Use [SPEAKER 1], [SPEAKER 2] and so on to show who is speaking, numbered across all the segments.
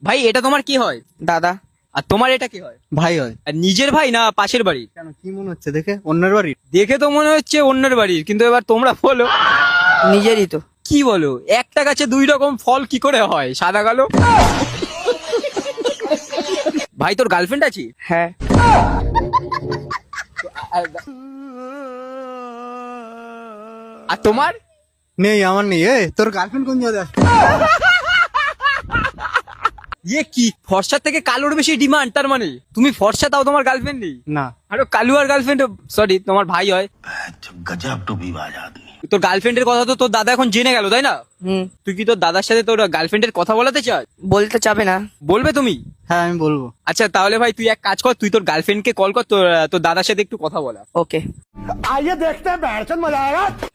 [SPEAKER 1] ভাই এটা তোমার কি হয়?
[SPEAKER 2] দাদা।
[SPEAKER 1] আর তোমার এটা কি হয়?
[SPEAKER 3] ভাই হয়।
[SPEAKER 1] আর নিজের ভাই না পাশের বাড়ি?
[SPEAKER 3] কেন, কি মনে হচ্ছে দেখে অন্যের বাড়ির?
[SPEAKER 1] দেখে তো মনে হচ্ছে অন্যের বাড়ির, কিন্তু এবার তোমরা বলো।
[SPEAKER 2] নিজেরই তো।
[SPEAKER 1] কি বলো, একটা গাছে দুই রকম ফল কি করে হয়, সাদা কালো? ভাই তোর গার্লফ্রেন্ড আছে?
[SPEAKER 2] হ্যাঁ।
[SPEAKER 1] আর তোমার?
[SPEAKER 3] নেই, আমার নেই। তোর গার্লফ্রেন্ড কোন জায়গায় আছে?
[SPEAKER 1] ইয়ে কি, ফর্সার থেকে কালোর বেশি ডিমান্ড? তার মানে তুমি ফর্সা, তাও তোমার গার্লফ্রেন্ড নেই?
[SPEAKER 3] না।
[SPEAKER 1] আরো কালু আর গার্লফ্রেন্ড, সরি তোমার ভাই হয়।
[SPEAKER 4] गजब टूबीबाज आदमी।
[SPEAKER 1] তোর গার্লফ্রেন্ডের কথা তো তোর দাদা এখন জেনে গেল, তাই না? তুই কি তোর দাদার সাথে তোর গার্লফ্রেন্ডের কথা বলাতে চাস?
[SPEAKER 2] বলতে চাবে না।
[SPEAKER 1] বলবে তুমি?
[SPEAKER 3] হ্যাঁ, আমি বলবো।
[SPEAKER 1] আচ্ছা তাহলে ভাই তুই এক কাজ কর, তুই তোর গার্লফ্রেন্ডকে কল কর, তোর তোর দাদার সাথে একটু কথা বলা।
[SPEAKER 2] ওকে।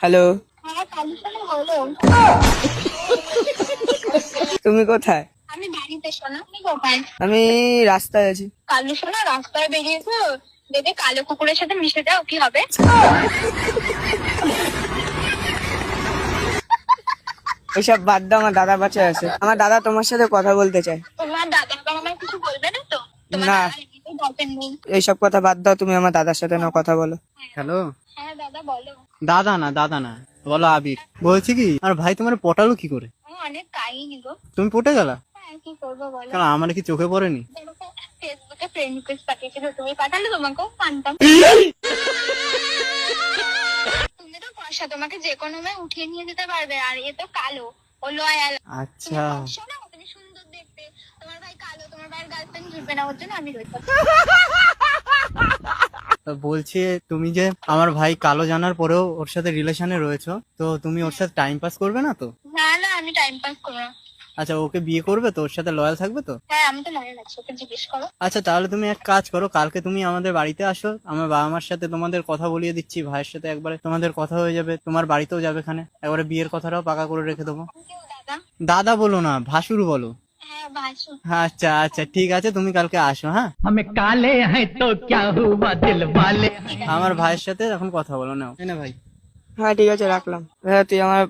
[SPEAKER 2] হ্যালো,
[SPEAKER 5] হ্যাঁ কালু শোনো বলো।
[SPEAKER 2] তুমি কোথায়?
[SPEAKER 5] আমি বাড়িতে, শোনো তুমি কোথায়?
[SPEAKER 2] আমি রাস্তায় আছি।
[SPEAKER 5] কালু শোনো, রাস্তায় বেরিয়েছো, দেখে কালো কুকুরের সাথে মিশে যাও, কি হবে?
[SPEAKER 2] এসব বাদ দাও, আমার দাদা বাচ্চায় আছে। আমার দাদা তোমার সাথে কথা বলতে চায়।
[SPEAKER 5] তোমার দাদা আবার আমায় কিছু বলবে না তো? তোমার
[SPEAKER 2] না।
[SPEAKER 5] দাদার এমনিতেই গার্লফ্রেন্ড নেই।
[SPEAKER 2] এইসব কথা বাদ দাও, তুমি আমার দাদার সাথে না কথা বলো।
[SPEAKER 3] হ্যালো।
[SPEAKER 5] হ্যাঁ দাদা বলো।
[SPEAKER 3] দাদা না, বলো আবির। বলছি কি, আর ভাই তোমার পটালো কি করে?
[SPEAKER 5] আমি অনেক কাহিনী গো।
[SPEAKER 3] তুমি পটে গেলা?
[SPEAKER 5] হ্যাঁ কি করবো বলো।
[SPEAKER 3] কেন, আমার কি চোখে পড়েনি?
[SPEAKER 5] ফেসবুকে ফ্রেন্ড রিকোয়েস্ট পাঠিয়েছিল, তুমি পাঠালে, তোমাকেও মানতাম। তুমি তো ফর্সা, তোমাকে যে কোনো মেয়ে উঠিয়ে নিয়ে যেতে পারবে, আর এ তো কালো, ও লয়াল।
[SPEAKER 3] আচ্ছা।
[SPEAKER 5] শোনো, তুমি সুন্দর দেখতে, তোমার ভাই কালো, তোমার ভাইয়ের গার্লফ্রেন্ড জুটবে না, ওর জন্য আমি রয়েছি।
[SPEAKER 3] তো বলছি, তুমি যে আমার ভাই কালো জানার পরেও ওর সাথে রিলেশনে রয়েছো, তো তুমি ওর সাথে টাইম পাস করবে না তো?
[SPEAKER 5] না না, আমি টাইম পাস করবো না।
[SPEAKER 3] আচ্ছা, ওকে বিয়ে করবে তো? ওর সাথে লয়াল থাকবে তো?
[SPEAKER 5] হ্যাঁ আমি তো লয়াল আছি, ওকে জিজ্ঞেস করো।
[SPEAKER 3] আচ্ছা, তাহলে তুমি এক কাজ করো, কালকে তুমি আমাদের বাড়িতে আসো, আমার বাবা মার সাথে তোমাদের কথা বলিয়ে দিচ্ছি, ভাইয়ের সাথে একবারে তোমাদের কথা হয়ে যাবে, তোমার বাড়িতেও যাবে, এখানে একবারে বিয়ের কথাটাও পাকা করে রেখে দেবো।
[SPEAKER 5] কেউ দাদা?
[SPEAKER 3] দাদা বলো না, ভাসুর বলো।
[SPEAKER 5] হ্যাঁ ভাসু।
[SPEAKER 3] আচ্ছা আচ্ছা, ঠিক আছে, তুমি কালকে আসো। হ্যাঁ,
[SPEAKER 6] हमें काले हैं तो क्या हुआ दिल वाले।
[SPEAKER 3] আমার ভাইয়ের সাথে এখন কথা বলো। নাও, এই না ভাই।
[SPEAKER 2] হ্যাঁ ঠিক আছে, রাখলাম। তুই আমার